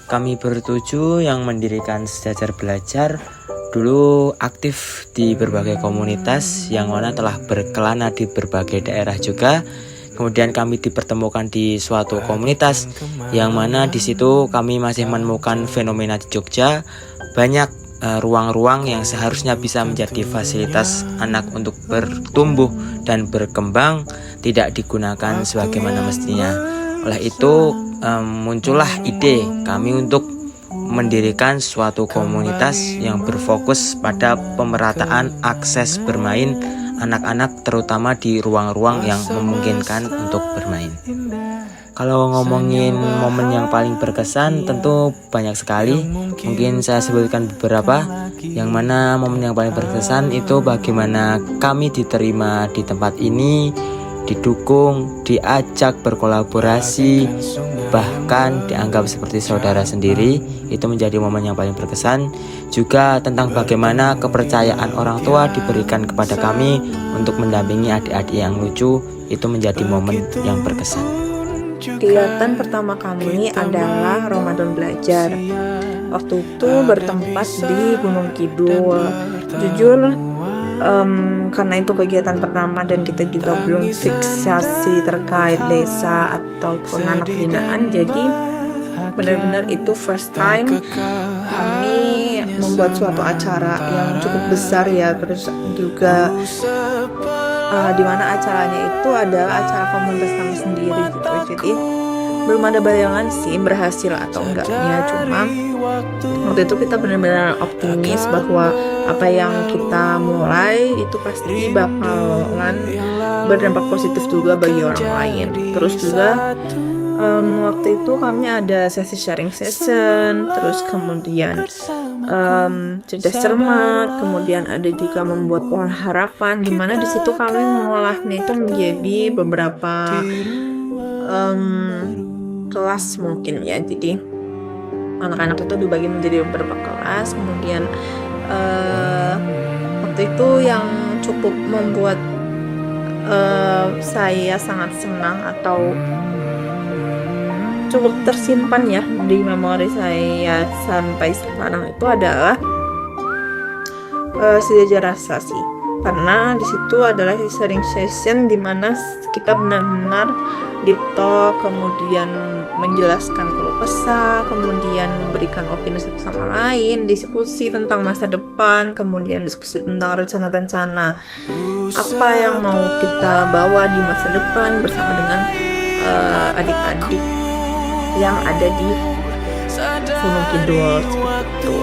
Kami bertujuh yang mendirikan Sejajar Belajar dulu aktif di berbagai komunitas yang mana telah berkelana di berbagai daerah juga. Kemudian kami dipertemukan di suatu komunitas yang mana di situ kami masih menemukan fenomena di Jogja banyak ruang-ruang yang seharusnya bisa menjadi fasilitas anak untuk bertumbuh dan berkembang tidak digunakan sebagaimana mestinya. Oleh itu muncullah ide kami untuk mendirikan suatu komunitas yang berfokus pada pemerataan akses bermain anak-anak terutama di ruang-ruang yang memungkinkan untuk bermain. Kalau ngomongin momen yang paling berkesan tentu banyak sekali. Mungkin saya sebutkan beberapa. Yang mana momen yang paling berkesan itu bagaimana kami diterima di tempat ini, didukung, diajak berkolaborasi, bahkan dianggap seperti saudara sendiri. Itu menjadi momen yang paling berkesan. Juga tentang bagaimana kepercayaan orang tua diberikan kepada kami untuk mendampingi adik-adik yang lucu. Itu menjadi momen yang berkesan. Kegiatan pertama kami adalah Ramadan Belajar. Waktu itu bertempat di Gunung Kidul. Jujur, karena itu kegiatan pertama dan kita juga belum fiksasi terkait desa ataupun anak binaan, jadi benar-benar itu first time kami membuat suatu acara yang cukup besar ya. Terus juga di mana acaranya itu adalah acara komunitas kami sendiri gitu. Jadi belum ada bayangan sih berhasil atau enggaknya, cuma waktu itu kita benar-benar optimis bahwa apa yang kita mulai itu pasti bakalan berdampak positif juga bagi orang lain. Terus juga waktu itu kami ada sesi sharing session, terus kemudian cerdas cermat, kemudian ada juga membuat pohon harapan, dimana di situ kami mengolahnya itu menjadi beberapa kelas mungkin ya. Jadi anak-anak itu dibagi menjadi beberapa kelas. Kemudian waktu itu yang cukup membuat saya sangat senang atau cukup tersimpan ya di memori saya sampai sekarang itu adalah Sejajar Rasa sih, karena di situ adalah sharing session di mana kita benar-benar deep talk, kemudian menjelaskan keluh kesah, kemudian memberikan opini satu sama lain, diskusi tentang masa depan, kemudian diskusi tentang rencana-rencana apa yang mau kita bawa di masa depan bersama dengan adik-adik yang ada di Gunung Kidul seperti itu.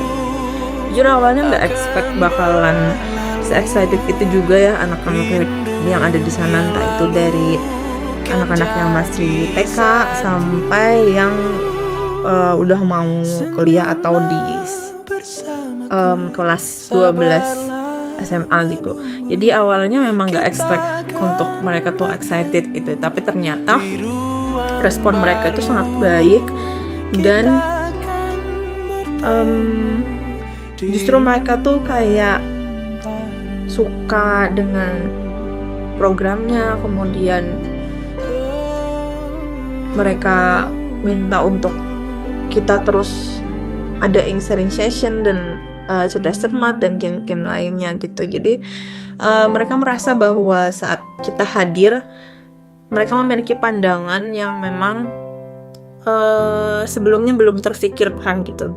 Jujur awalnya nggak expect bakalan se-excited itu juga ya anak-anak yang ada di sana, entah itu dari anak-anak yang masih TK sampai yang udah mau kuliah atau di kelas 12 SMA gitu. Jadi awalnya memang nggak expect untuk mereka tuh excited gitu, tapi ternyata respon mereka itu sangat baik dan justru mereka tuh kayak suka dengan programnya. Kemudian mereka minta untuk kita terus ada sharing session dan cerdas cermat dan game-game lainnya gitu. Jadi mereka merasa bahwa saat kita hadir, mereka memiliki pandangan yang memang sebelumnya belum terfikirkan gitu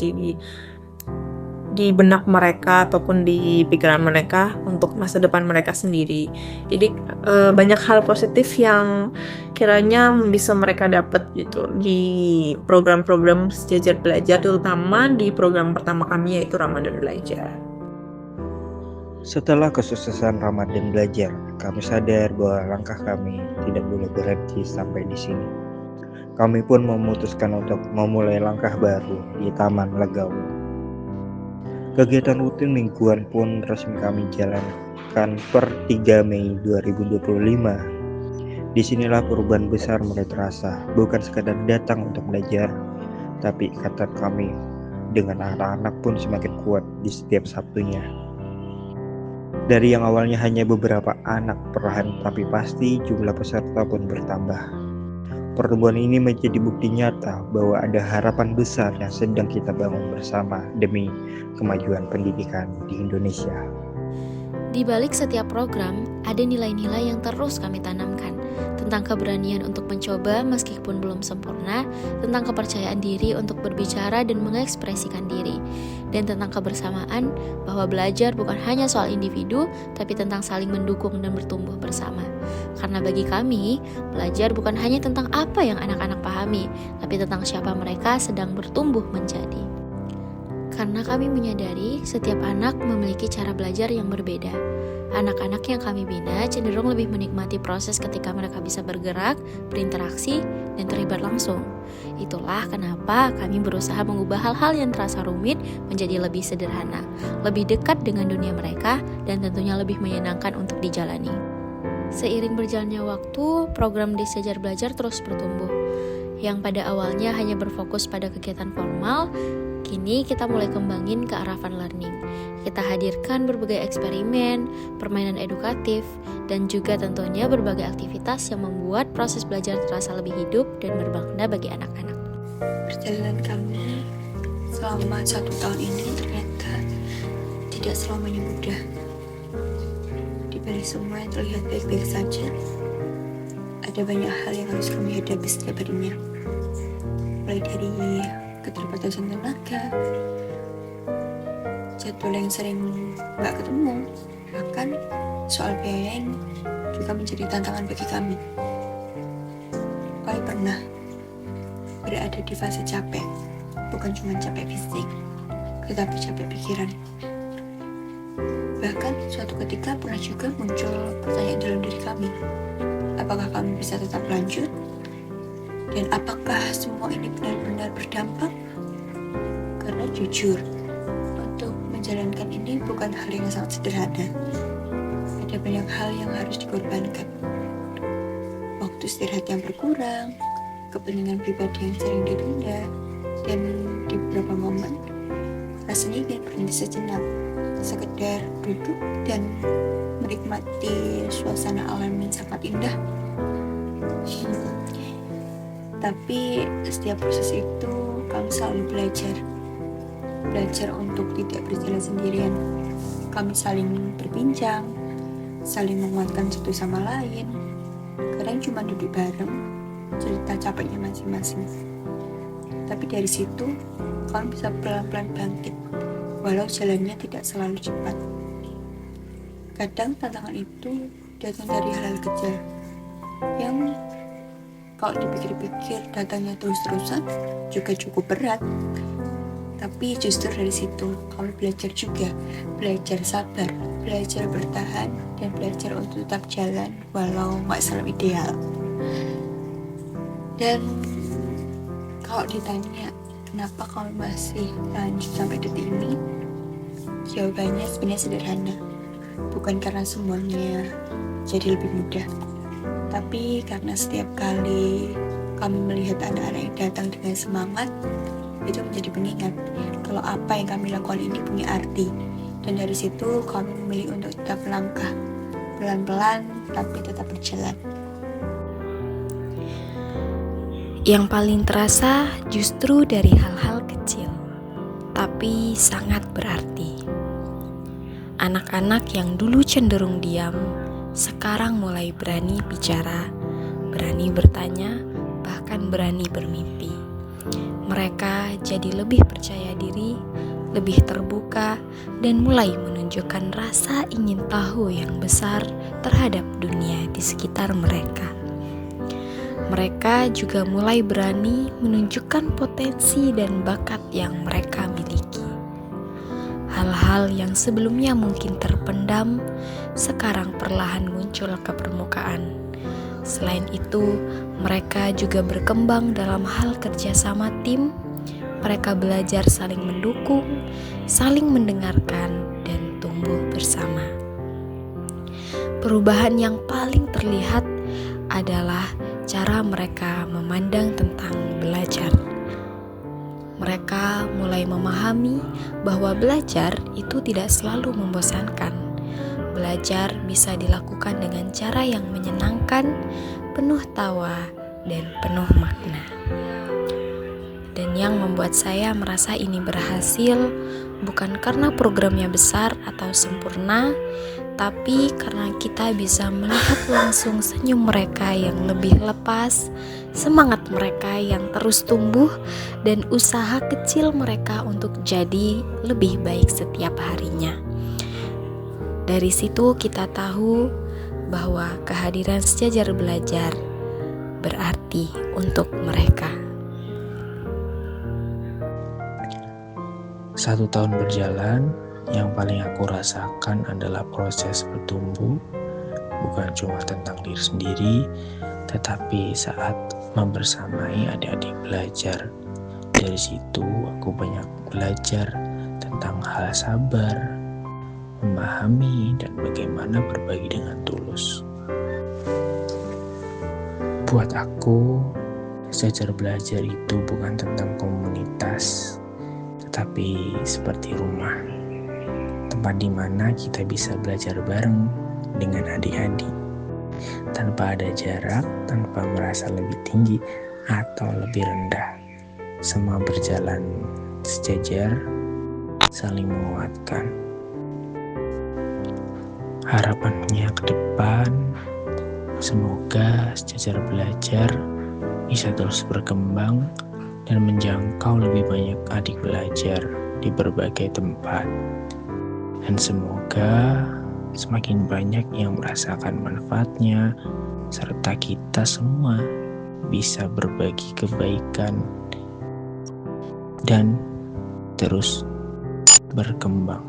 di benak mereka ataupun di pikiran mereka untuk masa depan mereka sendiri. Jadi banyak hal positif yang kiranya bisa mereka dapat gitu di program-program Sejajar Belajar, terutama di program pertama kami yaitu Ramadan Belajar. Setelah kesuksesan Ramadan Belajar, kami sadar bahwa langkah kami tidak boleh berhenti sampai di sini. Kami pun memutuskan untuk memulai langkah baru di Taman Legawo. Kegiatan rutin mingguan pun resmi kami jalankan per 3 Mei 2025. Disinilah perubahan besar mulai terasa, bukan sekadar datang untuk belajar, tapi ikatan kami dengan anak-anak pun semakin kuat di setiap Sabtunya. Dari yang awalnya hanya beberapa anak perlahan tapi pasti jumlah peserta pun bertambah. Pertemuan ini menjadi bukti nyata bahwa ada harapan besar yang sedang kita bangun bersama demi kemajuan pendidikan di Indonesia. Di balik setiap program, ada nilai-nilai yang terus kami tanamkan, tentang keberanian untuk mencoba meskipun belum sempurna, tentang kepercayaan diri untuk berbicara dan mengekspresikan diri, dan tentang kebersamaan bahwa belajar bukan hanya soal individu, tapi tentang saling mendukung dan bertumbuh bersama. Karena bagi kami, belajar bukan hanya tentang apa yang anak-anak pahami, tapi tentang siapa mereka sedang bertumbuh menjadi. Karena kami menyadari setiap anak memiliki cara belajar yang berbeda. Anak-anak yang kami bina cenderung lebih menikmati proses ketika mereka bisa bergerak, berinteraksi, dan terlibat langsung. Itulah kenapa kami berusaha mengubah hal-hal yang terasa rumit menjadi lebih sederhana, lebih dekat dengan dunia mereka, dan tentunya lebih menyenangkan untuk dijalani. Seiring berjalannya waktu, program Desa Sejajar Belajar terus bertumbuh. Yang pada awalnya hanya berfokus pada kegiatan formal, kini kita mulai kembangin ke arah fun learning. Kita hadirkan berbagai eksperimen, permainan edukatif, dan juga tentunya berbagai aktivitas yang membuat proses belajar terasa lebih hidup dan bermakna bagi anak-anak. Perjalanan kami selama 1 tahun ini ternyata tidak selamanya mudah. Di balik semua yang terlihat baik-baik saja, ada banyak hal yang harus kami hadapi setiap harinya. Mulai dari keterbatasan tenaga, jadwal yang sering gak ketemu, bahkan soal biaya yang juga menjadi tantangan bagi kami. Kami pernah berada di fase capek, bukan cuma capek fisik, tetapi capek pikiran. Bahkan suatu ketika pernah juga muncul pertanyaan dalam diri kami, apakah kami bisa tetap lanjut? Dan apakah semua ini benar-benar berdampak? Karena jujur, untuk menjalankan ini bukan hal yang sangat sederhana. Ada banyak hal yang harus dikorbankan. Waktu istirahat yang berkurang, kepentingan pribadi yang sering ditunda, dan di beberapa momen, rasanya ingin berhenti sejenak, sekedar duduk dan menikmati suasana alam yang sangat indah. Tapi setiap proses itu kami selalu belajar untuk tidak berjalan sendirian. Kami saling berbincang, saling menguatkan satu sama lain. Kadang cuma duduk bareng, cerita capeknya masing-masing. Tapi dari situ kami bisa pelan-pelan bangkit, walau jalannya tidak selalu cepat. Kadang tantangan itu datang dari hal-hal kecil yang kalau dipikir-pikir datangnya terus-terusan juga cukup berat. Tapi justru dari situ kami belajar juga, belajar sabar, belajar bertahan, dan belajar untuk tetap jalan walau gak selalu ideal. Dan kalau ditanya kenapa kami masih lanjut sampai detik ini, jawabannya sebenarnya sederhana. Bukan karena semuanya jadi lebih mudah, tapi karena setiap kali kami melihat anak-anak yang datang dengan semangat, itu menjadi pengingat kalau apa yang kami lakukan ini punya arti. Dan dari situ kami memilih untuk tetap melangkah, pelan-pelan tapi tetap berjalan. Yang paling terasa justru dari hal-hal kecil, tapi sangat berarti. Anak-anak yang dulu cenderung diam, sekarang mulai berani bicara, berani bertanya, bahkan berani bermimpi. Mereka jadi lebih percaya diri, lebih terbuka, dan mulai menunjukkan rasa ingin tahu yang besar terhadap dunia di sekitar mereka. Mereka juga mulai berani menunjukkan potensi dan bakat yang mereka miliki. Hal-hal yang sebelumnya mungkin terpendam, sekarang perlahan muncul ke permukaan. Selain itu, mereka juga berkembang dalam hal kerjasama tim. Mereka belajar saling mendukung, saling mendengarkan, dan tumbuh bersama. Perubahan yang paling terlihat adalah cara mereka memandang tentang belajar. Mereka mulai memahami bahwa belajar itu tidak selalu membosankan. Belajar bisa dilakukan dengan cara yang menyenangkan, penuh tawa, dan penuh makna. Dan yang membuat saya merasa ini berhasil bukan karena programnya besar atau sempurna, tapi karena kita bisa melihat langsung senyum mereka yang lebih lepas, semangat mereka yang terus tumbuh, dan usaha kecil mereka untuk jadi lebih baik setiap harinya. Dari situ kita tahu bahwa kehadiran sejajar belajar berarti untuk mereka. 1 tahun berjalan, yang paling aku rasakan adalah proses bertumbuh, bukan cuma tentang diri sendiri, tetapi saat membersamai adik-adik belajar. Dari situ aku banyak belajar tentang hal sabar, memahami, dan bagaimana berbagi dengan tulus. Buat aku, sejajar belajar itu bukan tentang komunitas, tetapi seperti rumah, tempat di mana kita bisa belajar bareng dengan adik-adik, tanpa ada jarak, tanpa merasa lebih tinggi atau lebih rendah. Semua berjalan sejajar, saling menguatkan. Harapannya ke depan, semoga sejajar belajar bisa terus berkembang dan menjangkau lebih banyak adik belajar di berbagai tempat. Dan semoga semakin banyak yang merasakan manfaatnya, serta kita semua bisa berbagi kebaikan dan terus berkembang.